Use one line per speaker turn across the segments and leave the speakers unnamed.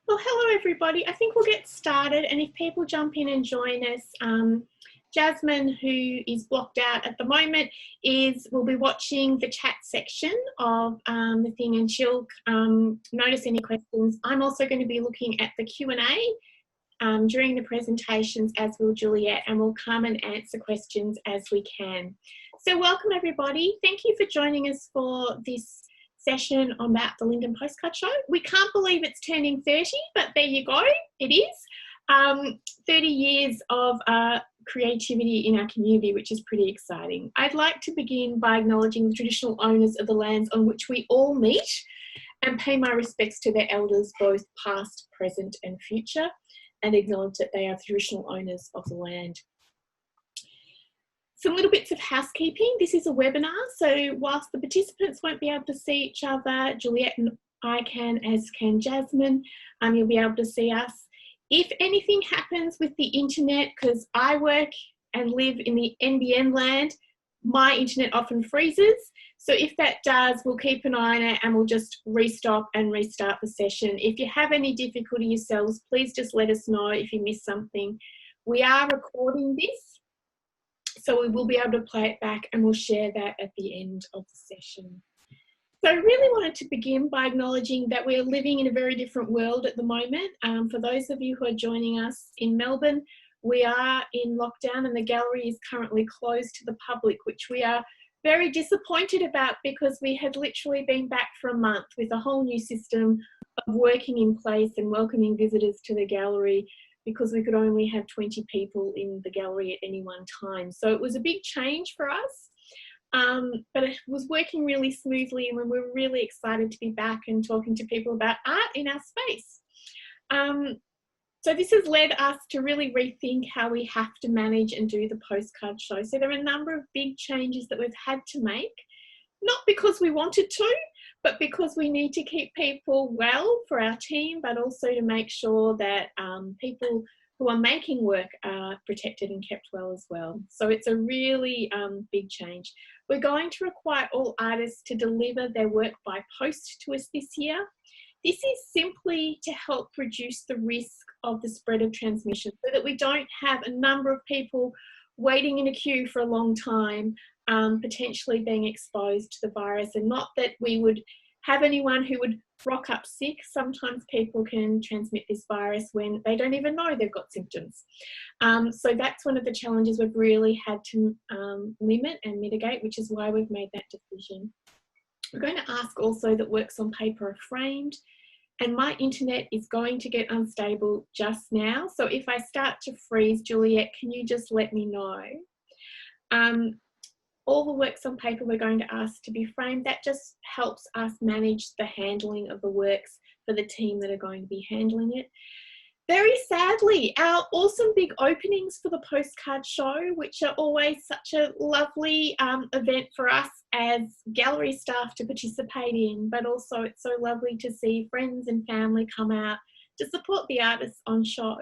Well, hello everybody. I think we'll get started, and if people jump in and join us, Jasmine, who is blocked out at the moment, will be watching the chat section of the thing, and she'll notice any questions. I'm also going to be looking at the Q&A during the presentations, as will Juliet, and we'll come and answer questions as we can. So welcome everybody. Thank you for joining us for this session about the Linden Postcard Show. We can't believe it's turning 30, but there you go, it is. 30 years of creativity in our community, which is pretty exciting. I'd like to begin by acknowledging the traditional owners of the lands on which we all meet and pay my respects to their elders, both past, present and future, and acknowledge that they are the traditional owners of the land. Some little bits of housekeeping. This is a webinar, so whilst the participants won't be able to see each other, Juliet and I can, as can Jasmine, you'll be able to see us. If anything happens with the internet, because I work and live in the NBN land, my internet often freezes. So if that does, we'll keep an eye on it and we'll just restop and restart the session. If you have any difficulty yourselves, please just let us know if you miss something. We are recording this, so we will be able to play it back and we'll share that at the end of the session. So I really wanted to begin by acknowledging that we're living in a very different world at the moment. For those of you who are joining us in Melbourne, we are in lockdown and the gallery is currently closed to the public, which we are very disappointed about because we had literally been back for a month with a whole new system of working in place and welcoming visitors to the gallery, because we could only have 20 people in the gallery at any one time. So it was a big change for us, but it was working really smoothly, and we were really excited to be back and talking to people about art in our space. So this has led us to really rethink how we have to manage and do the postcard show. So there are a number of big changes that we've had to make, not because we wanted to, but because we need to keep people well for our team, but also to make sure that people who are making work are protected and kept well as well. So it's a really big change. We're going to require all artists to deliver their work by post to us this year. This is simply to help reduce the risk of the spread of transmission, so that we don't have a number of people waiting in a queue for a long time, potentially being exposed to the virus, and not that we would have anyone who would rock up sick. Sometimes people can transmit this virus when they don't even know they've got symptoms. So that's one of the challenges we've really had to limit and mitigate, which is why we've made that decision. We're going to ask also that works on paper are framed, and my internet is going to get unstable just now. So if I start to freeze, Juliet, can you just let me know? All the works on paper we're going to ask to be framed. That just helps us manage the handling of the works for the team that are going to be handling it. Very sadly, our awesome big openings for the postcard show, which are always such a lovely event for us as gallery staff to participate in, but also it's so lovely to see friends and family come out to support the artists on show.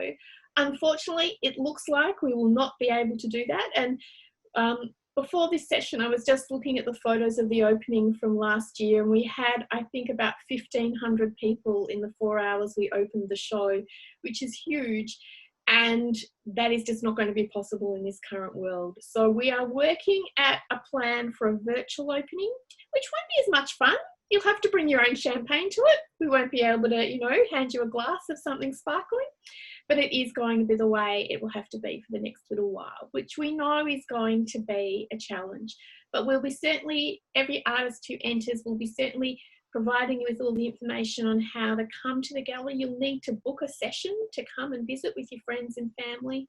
Unfortunately, it looks like we will not be able to do that. And before this session, I was just looking at the photos of the opening from last year, and we had, I think, about 1,500 people in the 4 hours we opened the show, which is huge. And that is just not going to be possible in this current world. So we are working at a plan for a virtual opening, which won't be as much fun. You'll have to bring your own champagne to it. We won't be able to, you know, hand you a glass of something sparkling. But it is going to be the way it will have to be for the next little while, which we know is going to be a challenge. But we'll be certainly, every artist who enters will be certainly providing you with all the information on how to come to the gallery. You'll need to book a session to come and visit with your friends and family.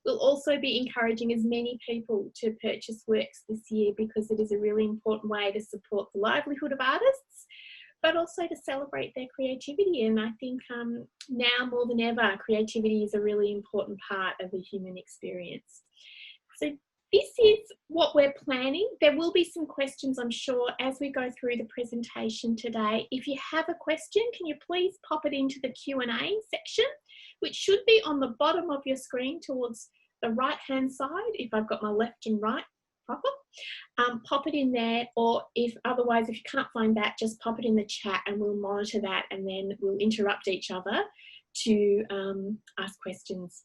We'll also be encouraging as many people to purchase works this year, because it is a really important way to support the livelihood of artists, but also to celebrate their creativity. And I think now more than ever, creativity is a really important part of the human experience. So this is what we're planning. There will be some questions, I'm sure, as we go through the presentation today. If you have a question, can you please pop it into the Q&A section, which should be on the bottom of your screen towards the right-hand side, if I've got my left and right proper. Pop it in there, or if otherwise, if you can't find that, just pop it in the chat and we'll monitor that, and then we'll interrupt each other to ask questions.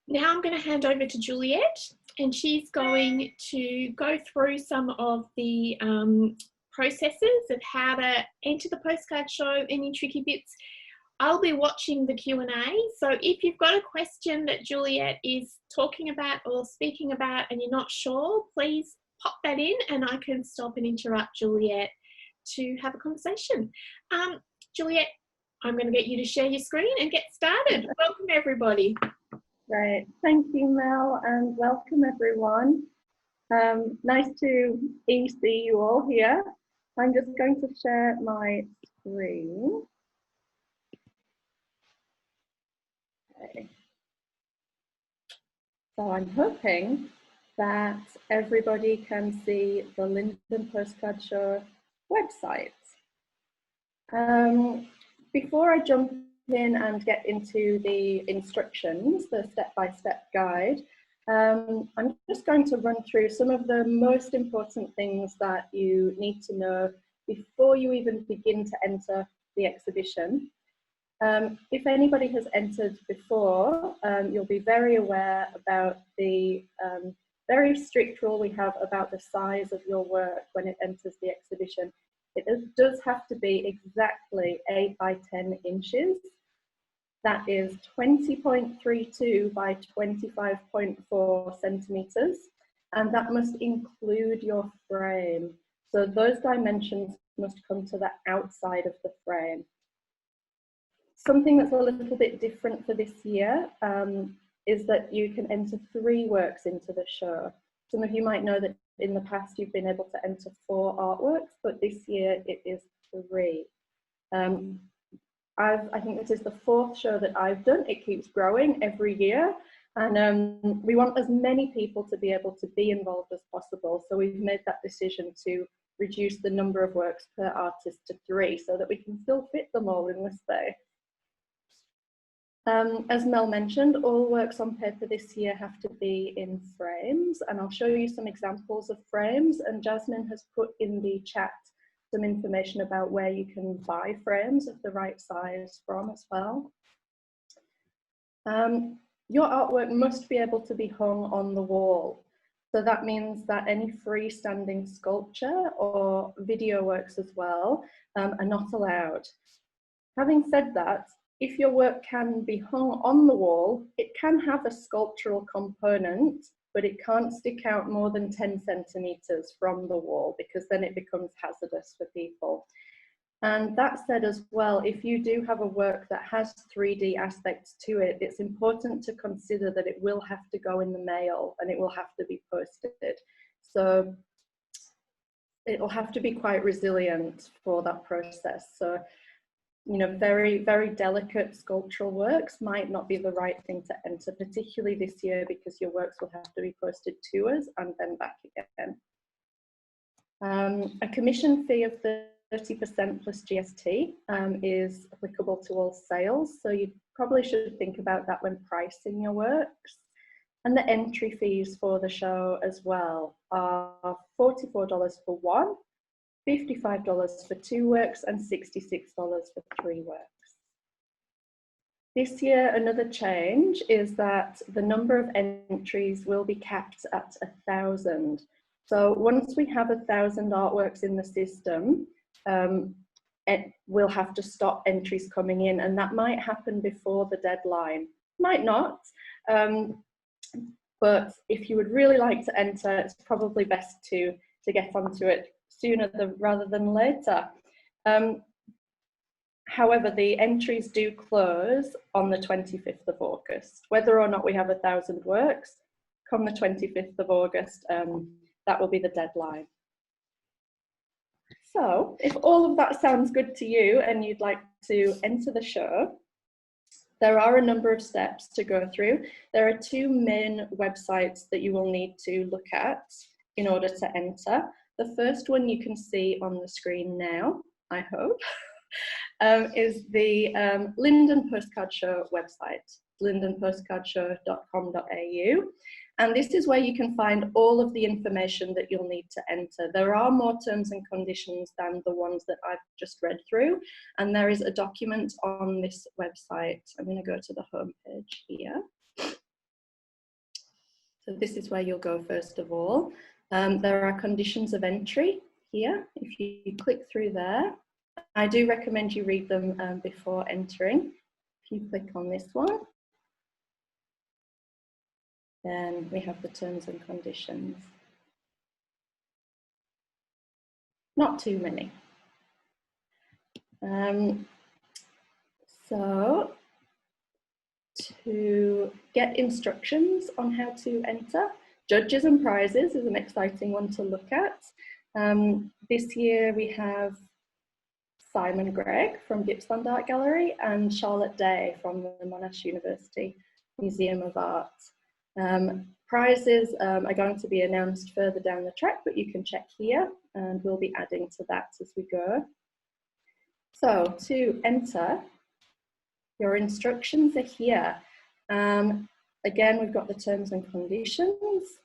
Now I'm going to hand over to Juliet, and she's going to go through some of the processes of how to enter the postcard show, any tricky bits. I'll be watching the Q&A, so if you've got a question that Juliet is talking about or speaking about and you're not sure, please pop that in and I can stop and interrupt Juliet to have a conversation. Juliet, I'm going to get you to share your screen and get started. Welcome everybody.
Great, thank you Mel, and welcome everyone. Nice to see you all here. I'm just going to share my screen. Okay. So I'm hoping that everybody can see the Linden Postcard Show website. Before I jump in and get into the instructions, the step-by-step guide, I'm just going to run through some of the most important things that you need to know before you even begin to enter the exhibition. If anybody has entered before, you'll be very aware about the very strict rule we have about the size of your work when it enters the exhibition. It does have to be exactly 8 by 10 inches. That is 20.32 by 25.4 centimeters, and that must include your frame. So those dimensions must come to the outside of the frame. Something that's a little bit different for this year is that you can enter 3 works into the show. Some of you might know that in the past you've been able to enter 4 artworks, but this year it is 3. I think this is the 4th show that I've done. It keeps growing every year, and we want as many people to be able to be involved as possible. So we've made that decision to reduce the number of works per artist to 3 so that we can still fit them all in the space. As Mel mentioned, all works on paper this year have to be in frames, and I'll show you some examples of frames, and Jasmine has put in the chat some information about where you can buy frames of the right size from as well. Your artwork must be able to be hung on the wall. So that means that any freestanding sculpture or video works as well are not allowed. Having said that, if your work can be hung on the wall, it can have a sculptural component, but it can't stick out more than 10 centimeters from the wall, because then it becomes hazardous for people. And that said as well, if you do have a work that has 3D aspects to it, it's important to consider that it will have to go in the mail and it will have to be posted. So it will have to be quite resilient for that process. So, you know, very, very delicate sculptural works might not be the right thing to enter, particularly this year, because your works will have to be posted to us and then back again. A commission fee of 30% plus GST is applicable to all sales, so you probably should think about that when pricing your works. And the entry fees for the show as well are $44 for 1, $55 for 2 works, and $66 for 3 works. This year, another change is that the number of entries will be capped at 1,000. So once we have 1,000 artworks in the system, we'll have to stop entries coming in, and that might happen before the deadline. Might not, but if you would really like to enter, it's probably best to get onto it sooner rather than later. However, the entries do close on the 25th of August. Whether or not we have 1,000 works, come the 25th of August, that will be the deadline. So, if all of that sounds good to you and you'd like to enter the show, there are a number of steps to go through. There are 2 main websites that you will need to look at in order to enter. The first one you can see on the screen now, I hope, is the Linden Postcard Show website, lindenpostcardshow.com.au. And this is where you can find all of the information that you'll need to enter. There are more terms and conditions than the ones that I've just read through. And there is a document on this website. I'm going to go to the home page here. So this is where you'll go first of all. There are conditions of entry here. If you click through there, I do recommend you read them before entering. If you click on this one, then we have the terms and conditions. Not too many. So to get instructions on how to enter, judges and prizes is an exciting one to look at. This year we have Simon Gregg from Gippsland Art Gallery and Charlotte Day from the Monash University Museum of Art. Prizes are going to be announced further down the track, but you can check here and we'll be adding to that as we go. So to enter, your instructions are here. Again, we've got the terms and conditions.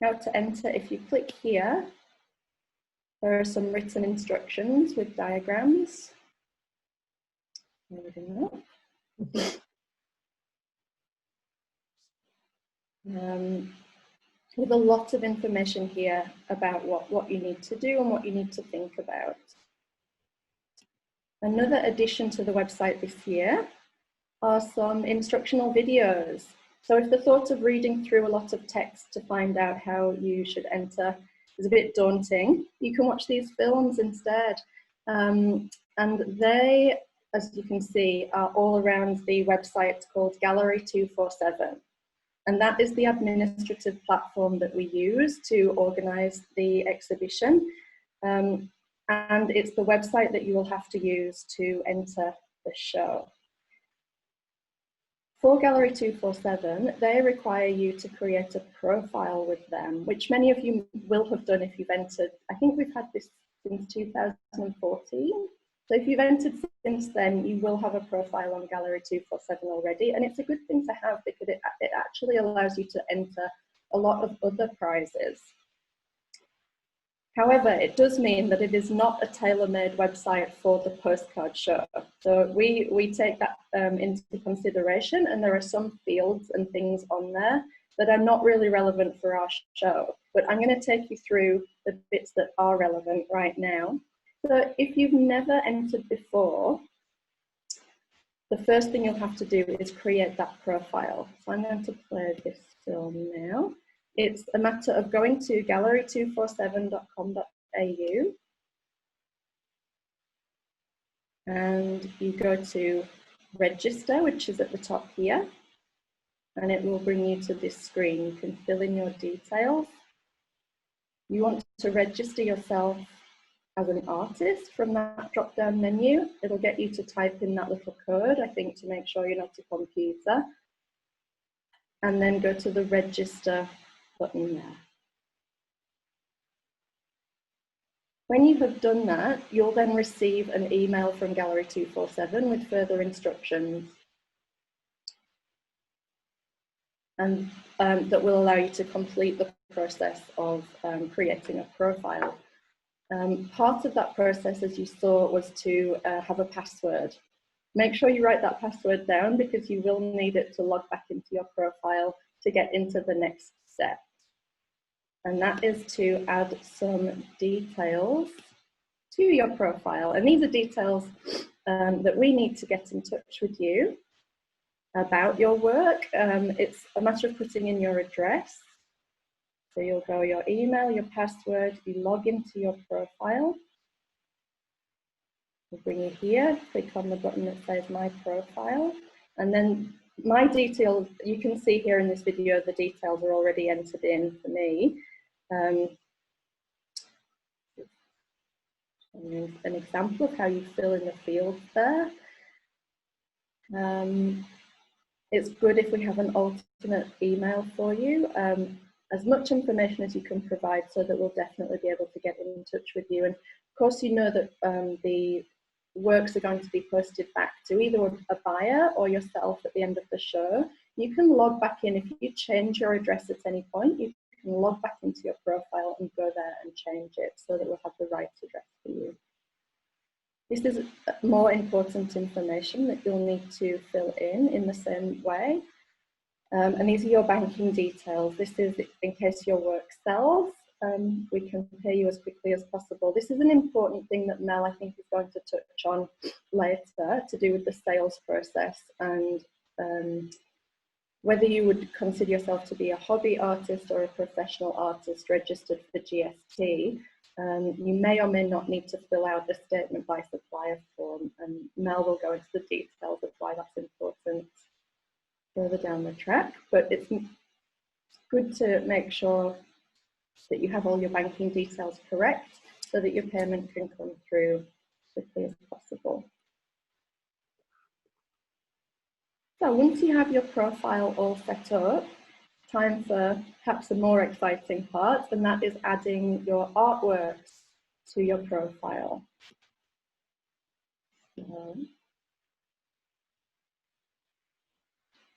Now to enter, if you click here, there are some written instructions with diagrams. There we go. With a lot of information here about what you need to do and what you need to think about. Another addition to the website this year are some instructional videos. So if the thought of reading through a lot of text to find out how you should enter is a bit daunting, you can watch these films instead. And they, as you can see, are all around the website called Gallery 247. And that is the administrative platform that we use to organise the exhibition. And it's the website that you will have to use to enter the show. For Gallery 247, they require you to create a profile with them, which many of you will have done if you've entered. I think we've had this since 2014. So if you've entered since then, you will have a profile on Gallery 247 already. And it's a good thing to have because it actually allows you to enter a lot of other prizes. However, it does mean that it is not a tailor-made website for the postcard show. So we take that into consideration, and there are some fields and things on there that are not really relevant for our show. But I'm going to take you through the bits that are relevant right now. So if you've never entered before, the first thing you'll have to do is create that profile. So I'm going to play this film now. It's a matter of going to gallery247.com.au and you go to register, which is at the top here, and it will bring you to this screen. You can fill in your details. You want to register yourself as an artist from that drop-down menu. It'll get you to type in that little code, I think, to make sure you're not a computer, and then go to the register button there. When you have done that, you'll then receive an email from Gallery 247 with further instructions, and that will allow you to complete the process of creating a profile. Part of that process, as you saw, was to have a password. Make sure you write that password down because you will need it to log back into your profile to get into the next step. And that is to add some details to your profile. And these are details that we need to get in touch with you about your work. It's a matter of putting in your address. So you'll go your email, your password, you log into your profile. We'll bring you here, click on the button that says My Profile. And then my details, you can see here in this video, the details are already entered in for me. An example of how you fill in the fields there. It's good if we have an alternate email for you. As much information as you can provide so that we'll definitely be able to get in touch with you. And of course, you know that the works are going to be posted back to either a buyer or yourself at the end of the show. you can log back in. If you change your address at any point, you can log back into your profile and go there and change it so that we'll have the right address for you. This is more important information that you'll need to fill in the same way. And these are your banking details. This is in case your work sells. We can pay you as quickly as possible. This is an important thing that Mel, I think, is going to touch on later, to do with the sales process and whether you would consider yourself to be a hobby artist or a professional artist registered for GST. You may or may not need to fill out the statement by supplier form, and Mel will go into the details of why that's important further down the track. But it's good to make sure that you have all your banking details correct so that your payment can come through as quickly as possible. So once you have your profile all set up, time for perhaps a more exciting part, and that is adding your artworks to your profile.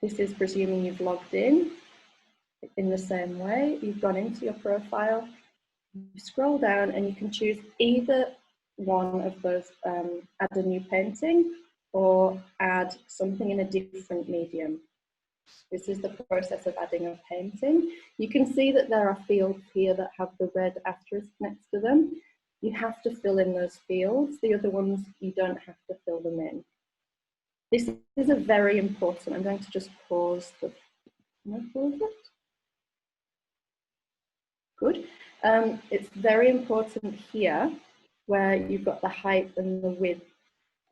This is presuming you've logged in the same way. You've gone into your profile, you scroll down and you can choose either one of those, add a new painting or add something in a different medium. This is the process of adding a painting. You can see that there are fields here that have the red asterisk next to them. You have to fill in those fields. The other ones, you don't have to fill them in. This is a very important, I'm going to just pause the, can I pause it? Good. It's very important here where you've got the height and the width.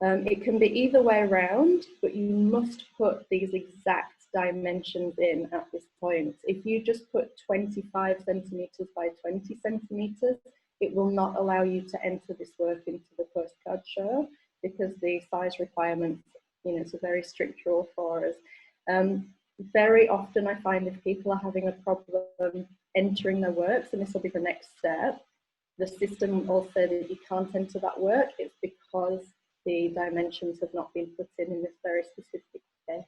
It can be either way around, but you must put these exact dimensions in at this point. If you just put 25 centimeters by 20 centimeters, it will not allow you to enter this work into the postcard show because the size requirements, it's a very strict rule for us. Very often I find if people are having a problem entering their works, and this will be the next step, the system will say that you can't enter that work. It's because the dimensions have not been put in this very specific way.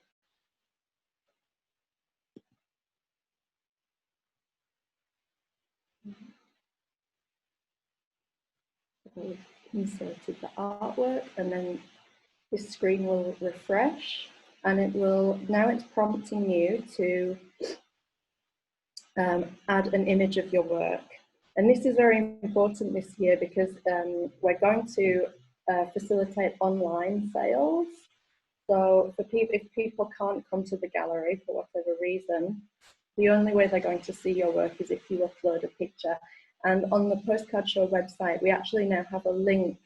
We've inserted the artwork, and then this screen will refresh, and it will, now it's prompting you to add an image of your work. And this is very important this year because we're going to facilitate online sales. So for people, if people can't come to the gallery for whatever reason, the only way they're going to see your work is if you upload a picture. And on the Postcard Show website, we actually now have a link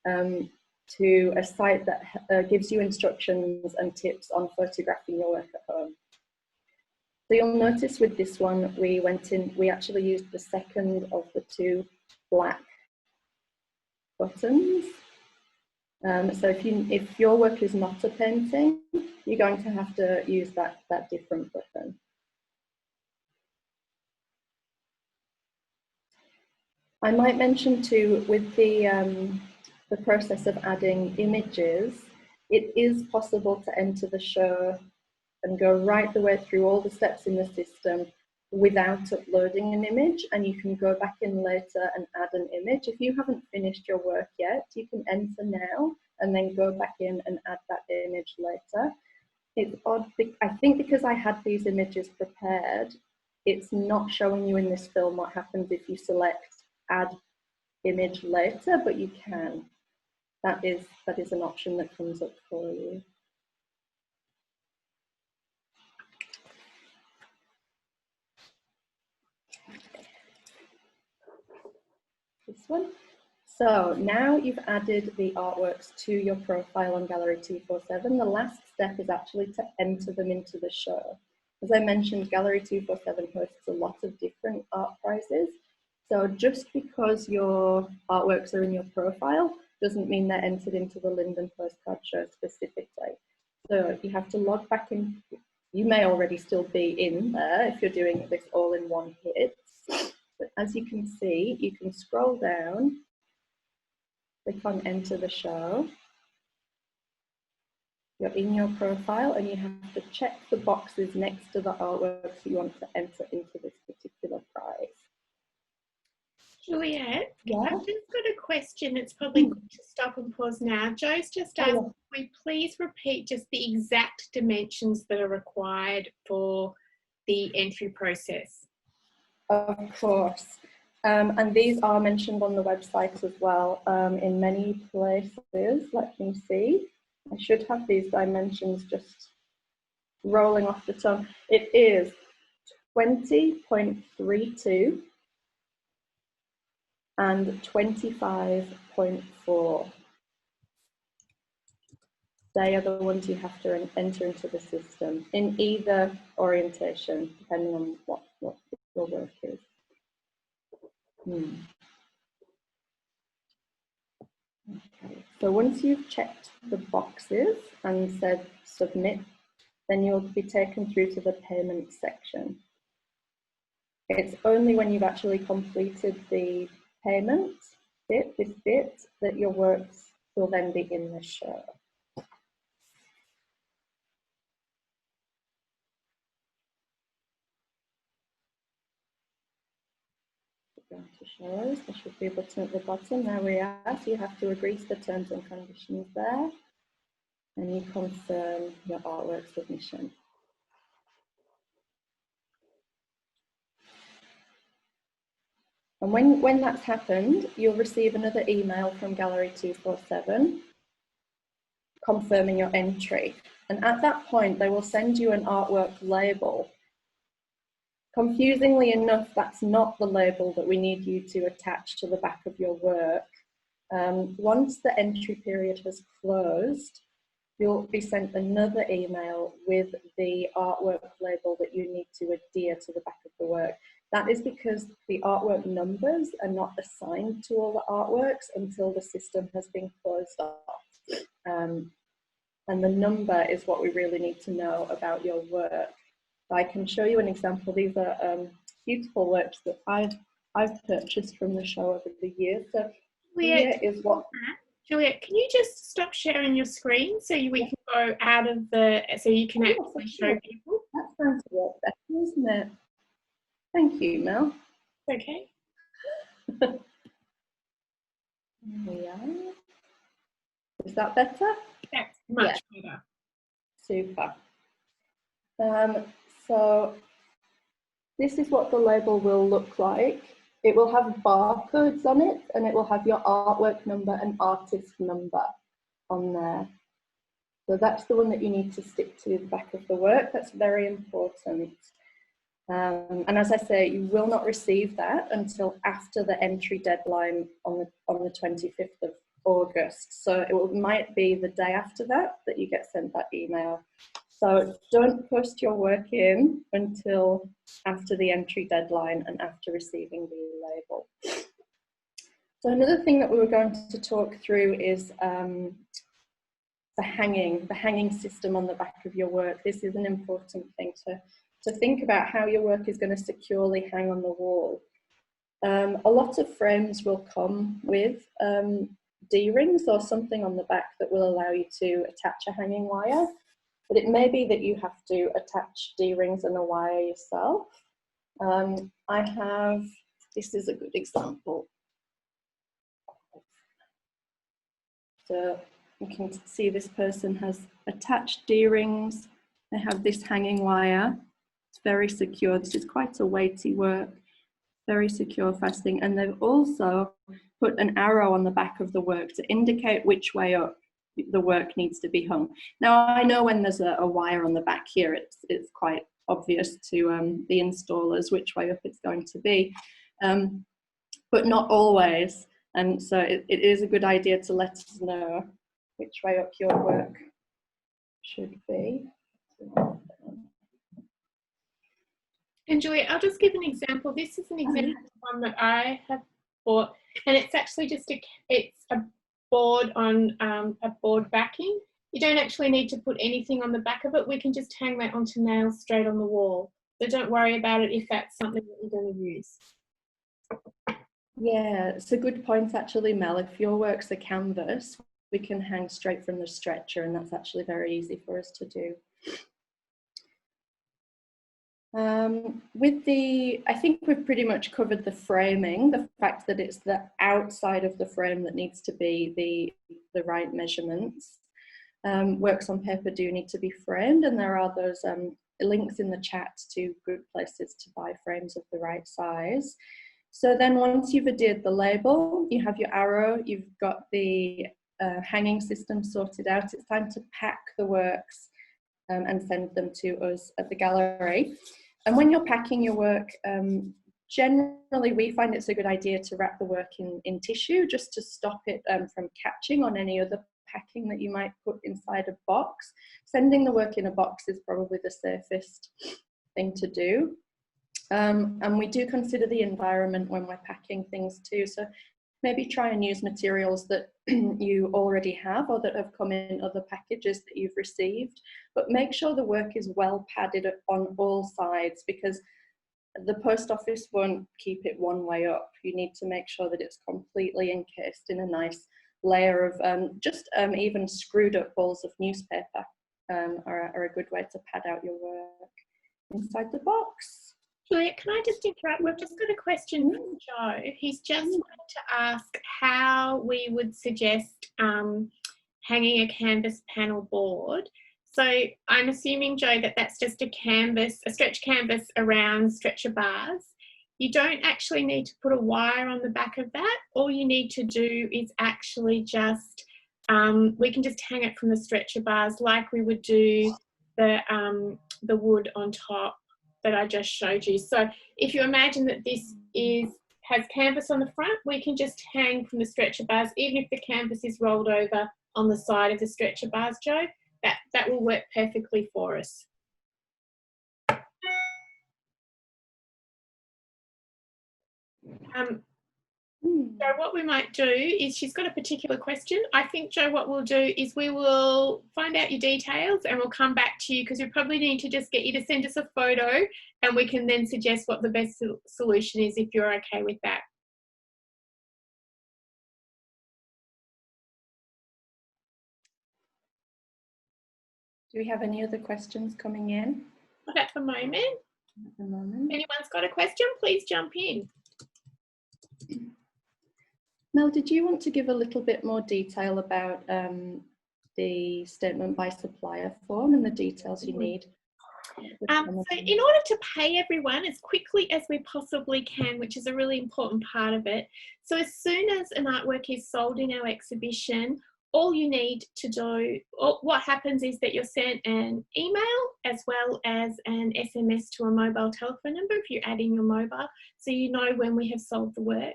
to a site that gives you instructions and tips on photographing your work at home. So you'll notice with this one, we actually used the second of the two black buttons. So if your work is not a painting, you're going to have to use that different button. I might mention too, with the process of adding images, it is possible to enter the show and go right the way through all the steps in the system without uploading an image, and you can go back in later and add an image. If you haven't finished your work yet, you can enter now and then go back in and add that image later. It's odd, I think because I had these images prepared, it's not showing you in this film what happens if you select add image later, but you can. That is an option that comes up for you. This one. So now you've added the artworks to your profile on Gallery 247. The last step is actually to enter them into the show. As I mentioned, Gallery 247 hosts a lot of different art prizes. So just because your artworks are in your profile doesn't mean they're entered into the Linden Postcard Show specifically. So you have to log back in. You may already still be in there if you're doing this all in one hit. But as you can see, you can scroll down, click on Enter the Show. You're in your profile and you have to check the boxes next to the artworks you want to enter into this particular prize.
Juliet,
Yeah.
I've just got a question. It's probably good to stop and pause now. Joe's just asked, can we please repeat just the exact dimensions that are required for the entry process?
Of course. And these are mentioned on the website as well in many places. Let me see. I should have these dimensions just rolling off the tongue. It is 20.32 and 25.4. They are the ones you have to enter into the system in either orientation, depending on what your work is. Okay. So once you've checked the boxes and said submit, then you'll be taken through to the payment section. It's only when you've actually completed the payment bit, this bit, that your works will then be in the show. Going to shows, there should be a button at the bottom. There we are. So you have to agree to the terms and conditions there, and you confirm your artwork submission. And when that's happened, you'll receive another email from Gallery 247 confirming your entry. And at that point, they will send you an artwork label. Confusingly enough, that's not the label that we need you to attach to the back of your work. Once the entry period has closed, you'll be sent another email with the artwork label that you need to adhere to the back of the work. That is because the artwork numbers are not assigned to all the artworks until the system has been closed off. And the number is what we really need to know about your work. I can show you an example. These are beautiful works that I've purchased from the show over the years. So here is what...
Juliet, can you just stop sharing your screen so we can go out of the, so you can actually show people?
That's going to work better, isn't it? Thank you, Mel.
Okay.
There we are. Is that better?
That's much better.
Super. So this is what the label will look like. It will have barcodes on it, and it will have your artwork number and artist number on there. So that's the one that you need to stick to the back of the work. That's very important. And as I say, you will not receive that until after the entry deadline on the 25th of August. So it might be the day after that you get sent that email. So don't post your work in until after the entry deadline and after receiving the label. So another thing that we were going to talk through is the hanging system on the back of your work. This is an important thing to think about, how your work is going to securely hang on the wall. A lot of frames will come with D-rings or something on the back that will allow you to attach a hanging wire, but it may be that you have to attach D-rings and a wire yourself. This is a good example. So you can see this person has attached D-rings. They have this hanging wire. It's very secure. This is quite a weighty work. Very secure fastening. And they've also put an arrow on the back of the work to indicate which way up the work needs to be hung. Now, I know when there's a wire on the back here, it's quite obvious to the installers which way up it's going to be, but not always. And so it is a good idea to let us know which way up your work should be.
And Julia, I'll just give an example. This is an example of one that I have bought, and it's actually just it's a board on a board backing. You don't actually need to put anything on the back of it. We can just hang that onto nails straight on the wall. So don't worry about it if that's something that you're going to use.
Yeah, it's a good point actually, Mel. If your work's a canvas, we can hang straight from the stretcher, and that's actually very easy for us to do. I think we've pretty much covered the framing, the fact that it's the outside of the frame that needs to be the right measurements. Works on paper do need to be framed, and there are those links in the chat to good places to buy frames of the right size. So then once you've adhered the label, you have your arrow, you've got the hanging system sorted out, it's time to pack the works and send them to us at the gallery. And when you're packing your work, generally we find it's a good idea to wrap the work in tissue, just to stop it from catching on any other packing that you might put inside a box. Sending the work in a box is probably the safest thing to do. And we do consider the environment when we're packing things too. So maybe try and use materials that you already have or that have come in other packages that you've received, but make sure the work is well padded on all sides, because the post office won't keep it one way up. You need to make sure that it's completely encased in a nice layer of even screwed up balls of newspaper are a good way to pad out your work inside the box.
Juliet, can I just interrupt? We've just got a question from Joe. He's just wanted to ask how we would suggest hanging a canvas panel board. So I'm assuming, Joe, that that's just a stretch canvas around stretcher bars. You don't actually need to put a wire on the back of that. All you need to do is actually just, we can just hang it from the stretcher bars like we would do the wood on top that I just showed you. So if you imagine that this has canvas on the front, we can just hang from the stretcher bars, even if the canvas is rolled over on the side of the stretcher bars, Joe. That will work perfectly for us. So what we might do is, she's got a particular question. I think, Joe, what we'll do is we will find out your details and we'll come back to you, because we probably need to just get you to send us a photo and we can then suggest what the best solution is, if you're okay with that.
Do we have any other questions coming in?
Not at the moment.
At the moment.
If anyone's got a question, please jump in.
Mel, did you want to give a little bit more detail about the statement by supplier form and the details you need?
So in order to pay everyone as quickly as we possibly can, which is a really important part of it, so as soon as an artwork is sold in our exhibition, all you need to do, what happens is that you're sent an email as well as an SMS to a mobile telephone number if you're adding your mobile, so you know when we have sold the work.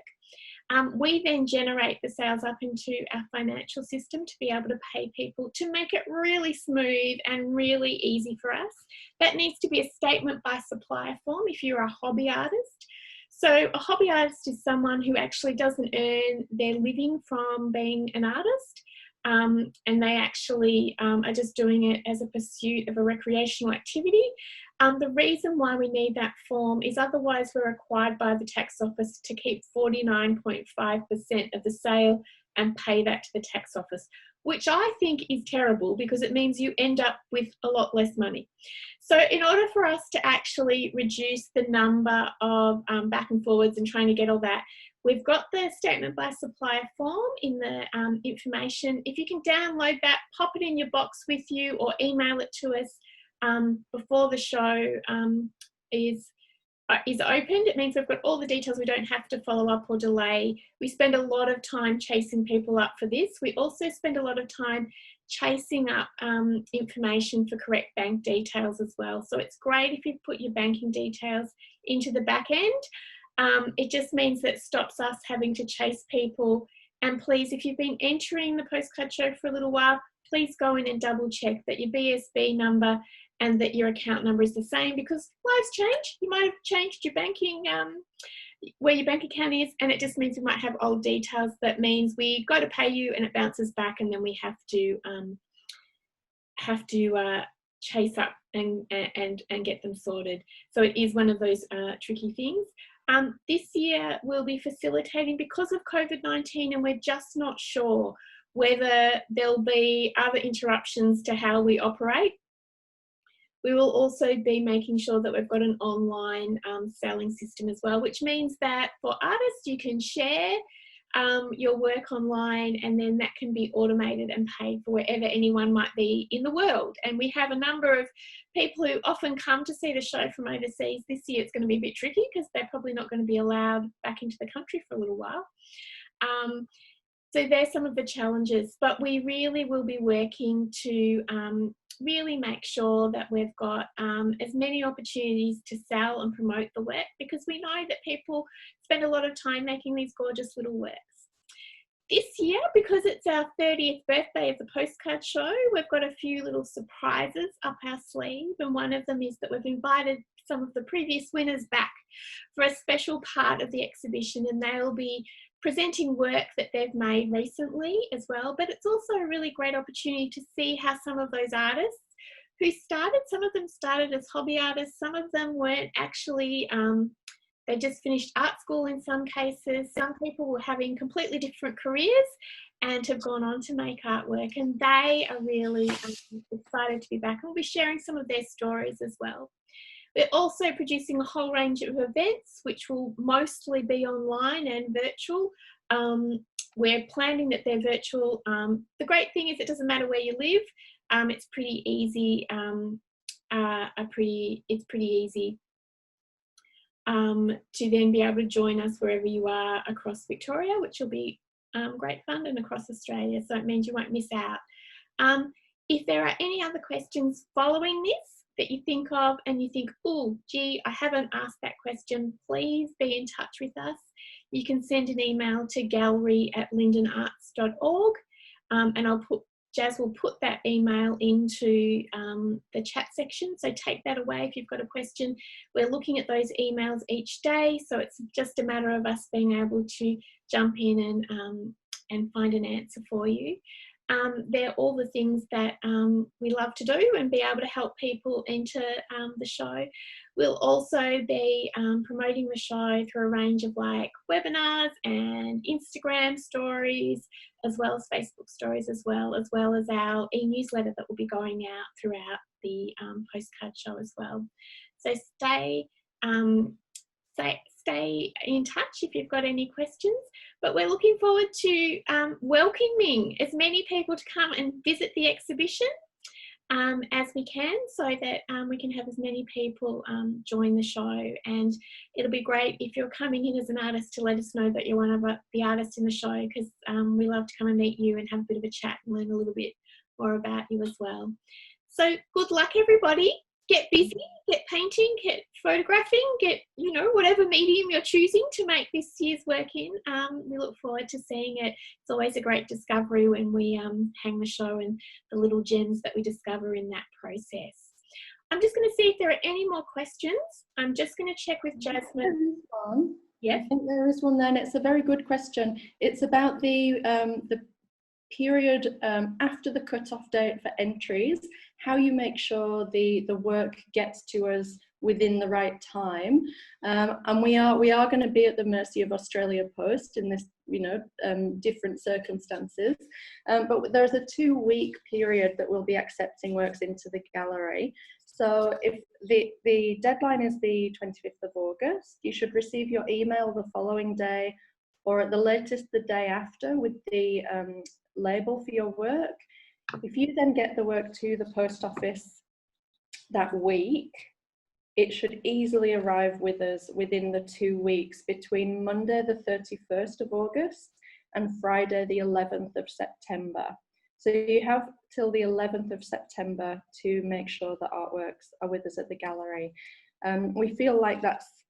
We then generate the sales up into our financial system to be able to pay people, to make it really smooth and really easy for us. That needs to be a statement by supplier form if you're a hobby artist. So a hobby artist is someone who actually doesn't earn their living from being an artist, and they actually are just doing it as a pursuit of a recreational activity. The reason why we need that form is otherwise we're required by the tax office to keep 49.5% of the sale and pay that to the tax office, which I think is terrible, because it means you end up with a lot less money. So in order for us to actually reduce the number of back and forwards and trying to get all that, we've got the statement by supplier form in the information. If you can download that, pop it in your box with you or email it to us before the show is opened. It means we've got all the details. We don't have to follow up or delay. We spend a lot of time chasing people up for this. We also spend a lot of time chasing up information for correct bank details as well. So it's great if you put your banking details into the back end. It just means that stops us having to chase people. And please, if you've been entering the postcard show for a little while, please go in and double check that your BSB number and that your account number is the same, because lives change. You might have changed your banking, where your bank account is, and it just means we might have old details. That means we go to pay you and it bounces back, and then we have to chase up and get them sorted. So it is one of those tricky things. This year we'll be facilitating, because of COVID-19, and we're just not sure whether there'll be other interruptions to how we operate. We will also be making sure that we've got an online selling system as well, which means that for artists, you can share your work online, and then that can be automated and paid for wherever anyone might be in the world. And we have a number of people who often come to see the show from overseas. This year it's going to be a bit tricky because they're probably not going to be allowed back into the country for a little while. So there's some of the challenges, but we really will be working to really make sure that we've got as many opportunities to sell and promote the work, because we know that people spend a lot of time making these gorgeous little works. This year, because it's our 30th birthday of the Postcard Show, we've got a few little surprises up our sleeve, and one of them is that we've invited some of the previous winners back for a special part of the exhibition, and they'll be presenting work that they've made recently as well. But it's also a really great opportunity to see how some of those artists who started, some of them started as hobby artists, some of them weren't actually, they just finished art school in some cases. Some people were having completely different careers and have gone on to make artwork, and they are really excited to be back. We'll be sharing some of their stories as well. We're also producing a whole range of events, which will mostly be online and virtual. We're planning that they're virtual. The great thing is it doesn't matter where you live. It's pretty easy. It's pretty easy to then be able to join us wherever you are across Victoria, which will be great fun, and across Australia. So it means you won't miss out. If there are any other questions following this that you think of and you think, oh, gee, I haven't asked that question, please be in touch with us. You can send an email to gallery@lindenarts.org, and Jazz will put that email into the chat section. So take that away if you've got a question. We're looking at those emails each day, so it's just a matter of us being able to jump in and find an answer for you. They're all the things that we love to do and be able to help people into the show. We'll also be promoting the show through a range of like webinars and Instagram stories, as well as Facebook stories, as well as our e-newsletter that will be going out throughout the postcard show as well. So stay in touch if you've got any questions. But we're looking forward to welcoming as many people to come and visit the exhibition as we can, so that we can have as many people join the show. And it'll be great if you're coming in as an artist to let us know that you're one of the artists in the show, because we love to come and meet you and have a bit of a chat and learn a little bit more about you as well. So good luck, everybody. Get busy, get painting, get photographing, get, you know, whatever medium you're choosing to make this year's work in. We look forward to seeing it. It's always a great discovery when we hang the show and the little gems that we discover in that process. I'm just going to see if there are any more questions. I'm just going to check with Jasmine.
Yeah, I think there is one there, and it's a very good question. It's about the period after the cut-off date for entries, how you make sure the work gets to us within the right time. And we are going to be at the mercy of Australia Post in this, you know, different circumstances. But there's a 2-week period that we'll be accepting works into the gallery. So if the deadline is the 25th of August, you should receive your email the following day, or at the latest the day after, with the label for your work. If you then get the work to the post office that week, it should easily arrive with us within the 2 weeks between Monday the 31st of August and Friday the 11th of September. So you have till the 11th of September to make sure that artworks are with us at the gallery. We feel like that's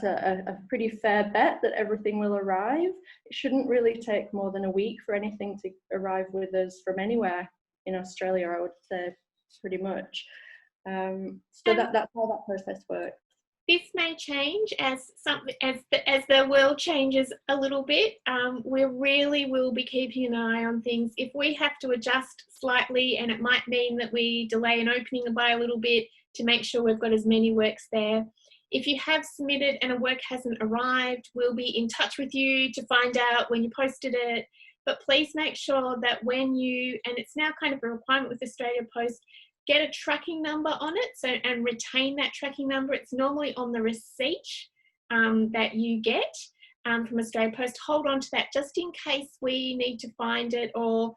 a pretty fair bet that everything will arrive. It shouldn't really take more than a week for anything to arrive with us from anywhere in Australia, I would say, pretty much. So that's how that process works.
This may change as the world changes a little bit. We really will be keeping an eye on things. If we have to adjust slightly, and it might mean that we delay an opening by a little bit to make sure we've got as many works there. If you have submitted and a work hasn't arrived, we'll be in touch with you to find out when you posted it, but please make sure that when you, and it's now kind of a requirement with Australia Post, get a tracking number on it, so, and retain that tracking number. It's normally on the receipt that you get from Australia Post. Hold on to that just in case we need to find it, or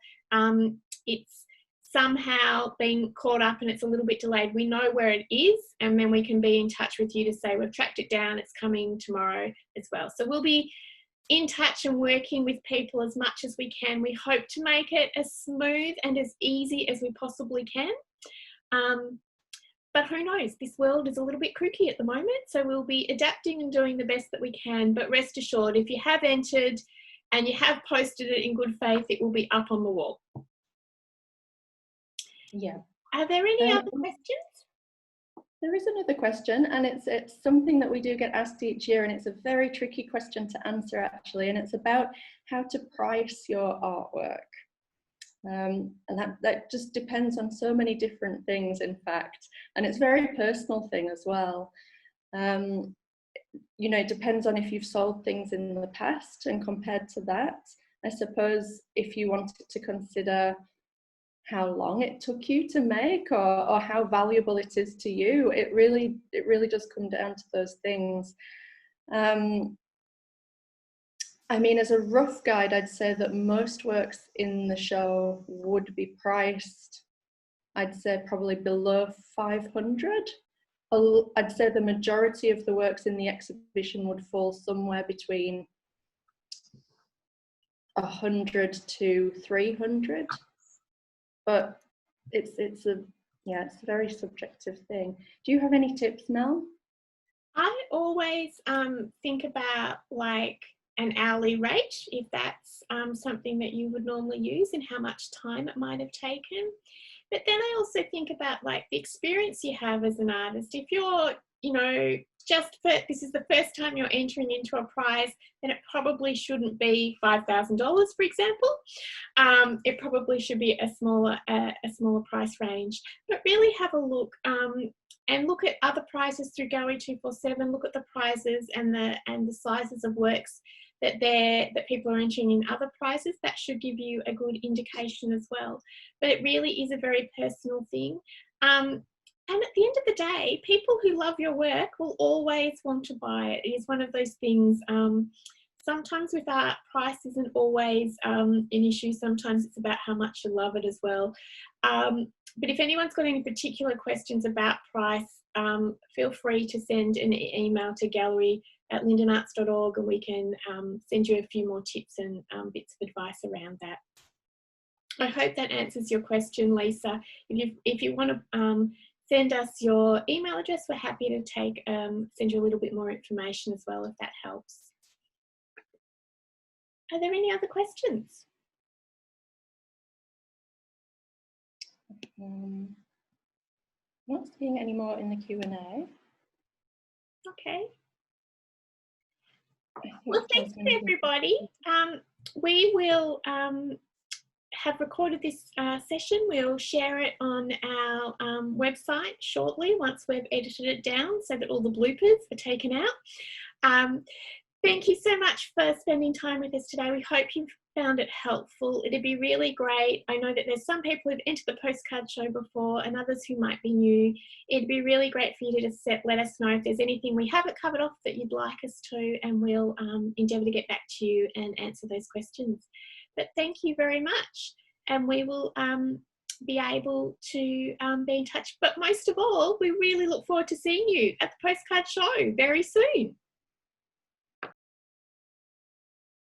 it's somehow been caught up and it's a little bit delayed. We know where it is, and then we can be in touch with you to say we've tracked it down, it's coming tomorrow as well. So we'll be in touch and working with people as much as we can. We hope to make it as smooth and as easy as we possibly can. But who knows, this world is a little bit kooky at the moment, so we'll be adapting and doing the best that we can. But rest assured, if you have entered and you have posted it in good faith, it will be up on the wall.
Yeah.
Are there any other questions?
There is another question, and it's something that we do get asked each year, and it's a very tricky question to answer actually, and it's about how to price your artwork. And that just depends on so many different things, in fact, and it's a very personal thing as well. You know, it depends on if you've sold things in the past, and compared to that, I suppose if you wanted to consider how long it took you to make, or how valuable it is to you, it really does come down to those things. I mean, as a rough guide, I'd say that most works in the show would be priced, I'd say probably below 500. I'd say the majority of the works in the exhibition would fall somewhere between 100 to 300. But it's a very subjective thing. Do you have any tips, Mel?
I always think about like an hourly rate, if that's something that you would normally use, and how much time it might have taken. But then I also think about like the experience you have as an artist. If you're, you know, this is the first time you're entering into a prize, then it probably shouldn't be $5,000, for example. It probably should be a smaller price range. But really have a look and look at other prizes through Gallery 247. Look at the prizes and the sizes of works that people are entering in other prizes. That should give you a good indication as well. But it really is a very personal thing. And at the end of the day, people who love your work will always want to buy it. It is one of those things. Sometimes with art, price isn't always an issue. Sometimes it's about how much you love it as well. But if anyone's got any particular questions about price, feel free to send an email to gallery@lindenarts.org, and we can send you a few more tips and bits of advice around that. I hope that answers your question, Lisa. If you want to send us your email address, we're happy to send you a little bit more information as well, if that helps. Are there any other questions?
Not seeing any more in the Q&A.
Okay. Well, thanks everybody. We will have recorded this session. We'll share it on our website shortly once we've edited it down so that all the bloopers are taken out. Thank you so much for spending time with us today. We hope you found it helpful. It'd be really great. I know that there's some people who've entered the postcard show before and others who might be new. It'd be really great for you to just let us know if there's anything we haven't covered off that you'd like us to, and we'll endeavour to get back to you and answer those questions. But thank you very much, and we will be able to be in touch. But most of all, we really look forward to seeing you at the postcard show very soon.